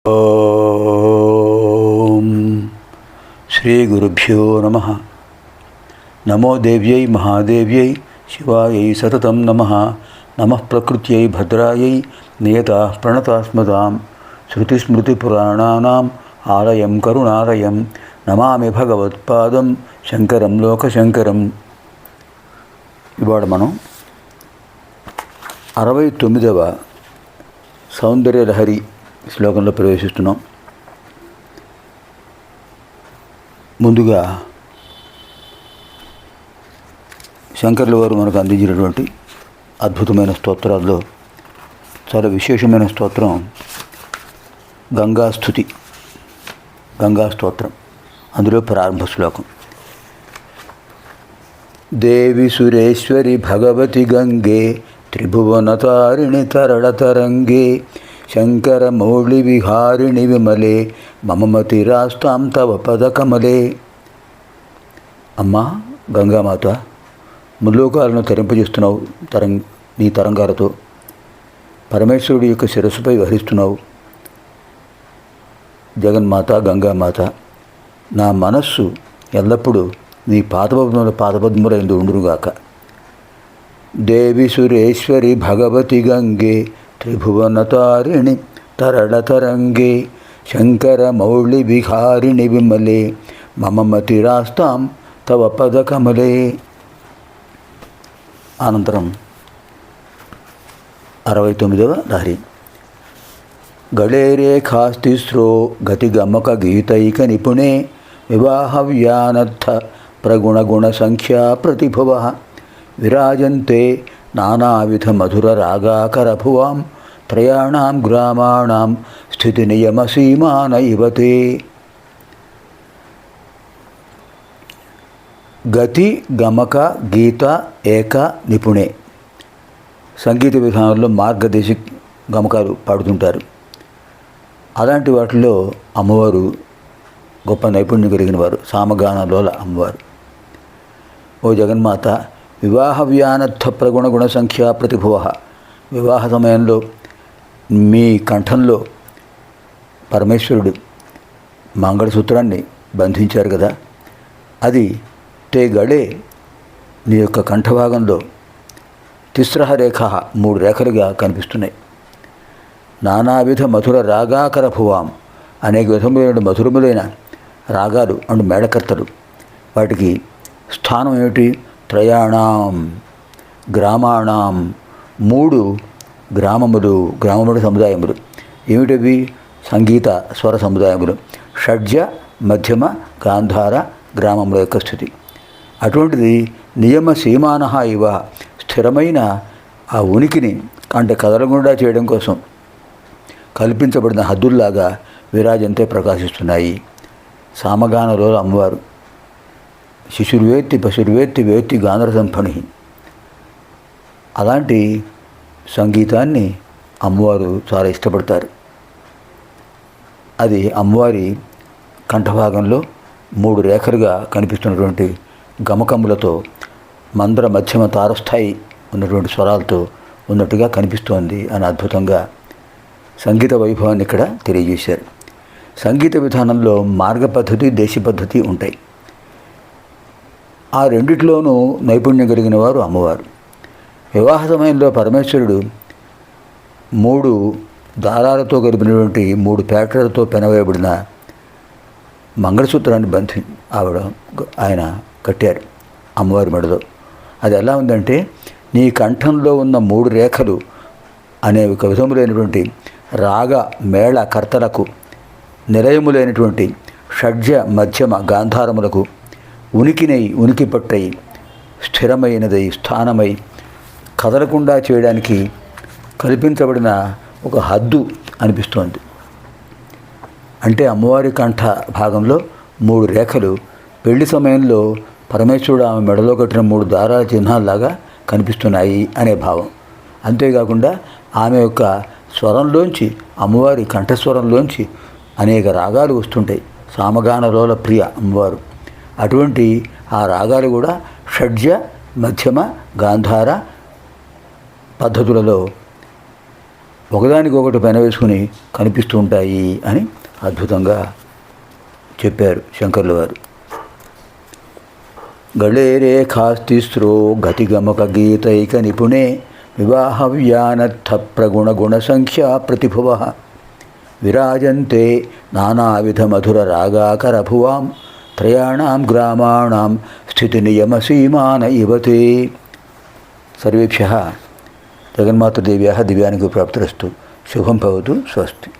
ఓం శ్రీ గురుభ్యో నమః. నమో దేవ్యై మహాదేవ్యై శివాయై సతతం నమః. నమః ప్రకృత్యై భద్రాయై నియతాః ప్రణతాస్మదాం. శృతిస్మృతిపురాణానాం ఆలయం కరుణాలయం నమామి భగవత్పాదం శంకరం లోకశంకరం. ఇవాళ మనం 69వ సౌందర్యలహరి శ్లోకంలో ప్రవేశిస్తున్నాం. ముందుగా శంకరుల వారు మనకు అందించినటువంటి అద్భుతమైన స్తోత్రాల్లో చాలా విశేషమైన స్తోత్రం గంగాస్తుతి, గంగా స్తోత్రం. అందులో ప్రారంభ శ్లోకం: దేవి సురేశ్వరి భగవతి గంగే త్రిభువనతారిణి తరళతరంగే శంకర మౌళి విహారిణి విమలే మమమతిరాస్తాం తవ పదకమలే. అమ్మా గంగామాత, ముల్లోకాలను తరింపజేస్తున్నావు నీ తరంగాలతో. పరమేశ్వరుడి యొక్క శిరస్సుపై వహిస్తున్నావు. జగన్మాత, గంగామాత, నా మనస్సు ఎల్లప్పుడూ నీ పాదపద్మములందు ఉండునుగాక. దేవి సురేశ్వరి భగవతి గంగే త్రిభువనతారిణి తరళతరంగే శంకర మౌళి విహారిణి విమలే మమమతిరాస్తాం తవ పదకమలే. అనంతరం 69వ లహరి: గళే రేఖాస్తిస్రో గతిగమక గీతైక నిపుణే వివాహవ్యానర్థ ప్రగుణగుణ సంఖ్యా ప్రతిభువ విరాజంతే నానావిధ మధుర రాగాకరభువాం త్రయాణాం గ్రామాణాం స్థితి నియమ సీమాన ఇవతే. గతి గమక గీత ఏక నిపుణే. సంగీత విధానంలో మార్గదేశ గమకాలు పాడుతుంటారు. అలాంటి వాటిలో అమ్మవారు గొప్ప నైపుణ్యం కలిగిన వారు, సామగానలోల అమ్మవారు. ఓ జగన్మాత, వివాహ వ్యానర్థ ప్రగుణగుణ సంఖ్యా ప్రతిభువ. వివాహ సమయంలో మీ కంఠంలో పరమేశ్వరుడు మంగళసూత్రాన్ని బంధించారు కదా, అది తే గళే నీ యొక్క కంఠభాగంలో తిస్రహ రేఖ 3 రేఖలుగా కనిపిస్తున్నాయి. నానావిధ మధుర రాగాకర భువాం, అనేక విధములైన మధురములైన రాగాలు అండ్ మేళకర్తలు. వాటికి స్థానం ఏమిటి? త్రయాణం గ్రామాణం, 3 గ్రామముల సముదాయములు. ఏమిటవి? సంగీత స్వర సముదాయములు. షడ్జ మధ్యమ గాంధార గ్రామముల యొక్క స్థితి. అటువంటిది నియమ సీమాన ఇవ, స్థిరమైన ఆ ఉనికిని అంటే కదలకుండా చేయడం కోసం కల్పించబడిన హద్దుల్లాగా విరాజంతే ప్రకాశిస్తున్నాయి. సామగానలో అమ్మవారు శిశుర్వేత్తి పశుర్వేత్తి వేత్తి గానర సంపణి. అలాంటి సంగీతాన్ని అమ్మవారు చాలా ఇష్టపడతారు. అది అమ్మవారి కంఠభాగంలో 3 రేఖలుగా కనిపిస్తున్నటువంటి గమకములతో మంద్ర మధ్యమ తారస్థాయి ఉన్నటువంటి స్వరాలతో ఉన్నట్టుగా కనిపిస్తోంది అని అద్భుతంగా సంగీత వైభవాన్ని ఇక్కడ తెలియజేశారు. సంగీత విధానంలో మార్గ పద్ధతి, దేశ పద్ధతి ఉంటాయి. ఆ రెండిట్లోనూ నైపుణ్యం కలిగిన వారు అమ్మవారు. వివాహ సమయంలో పరమేశ్వరుడు 3 దారాలతో కలిపినటువంటి 3 పేటలతో పెనవేయబడిన మంగళసూత్రాన్ని ఆయన కట్టారు అమ్మవారి మెడలో. అది ఎలా ఉందంటే, నీ కంఠంలో ఉన్న 3 రేఖలు అనేక విధములైనటువంటి రాగ మేళ కర్తలకు, నిలయములైనటువంటి షడ్జ మధ్యమ గాంధారములకు ఉనికి పట్టై స్థిరమైనదై స్థానమై కదలకుండా చేయడానికి కల్పించబడిన ఒక హద్దు అనిపిస్తోంది. అంటే అమ్మవారి కంఠ భాగంలో 3 రేఖలు పెళ్లి సమయంలో పరమేశ్వరుడు ఆమె మెడలో కట్టిన 3 దారాల చిహ్నాల్లాగా కనిపిస్తున్నాయి అనే భావం. అంతేకాకుండా ఆమె యొక్క స్వరంలోంచి, అమ్మవారి కంఠస్వరంలోంచి అనేక రాగాలు వస్తుంటాయి. సామగానలోల ప్రియ అమ్మవారు. అటువంటి ఆ రాగాలు కూడా షడ్జ మధ్యమ గాంధార పద్ధతులలో ఒకదానికొకటి పెనవేసుకుని కనిపిస్తూ ఉంటాయి అని అద్భుతంగా చెప్పారు శంకర్ల వారు. గళే రేఖాస్తిస్రో గతిగమక గీతైక నిపుణే వివాహ వ్యానర్థ ప్రగుణ గుణ సంఖ్యా ప్రతిభువ విరాజంతే నానావిధ మధుర రాగాకర భువాం త్రయాణం గ్రామాణం స్థితి నియమ సీమాన ఇవతే. సర్వేభ్యః జగన్మాతృదేవ్యాः దివ్యానుగ్రహప్రాప్తిరస్తు. శుభం భవతు. స్వస్తి.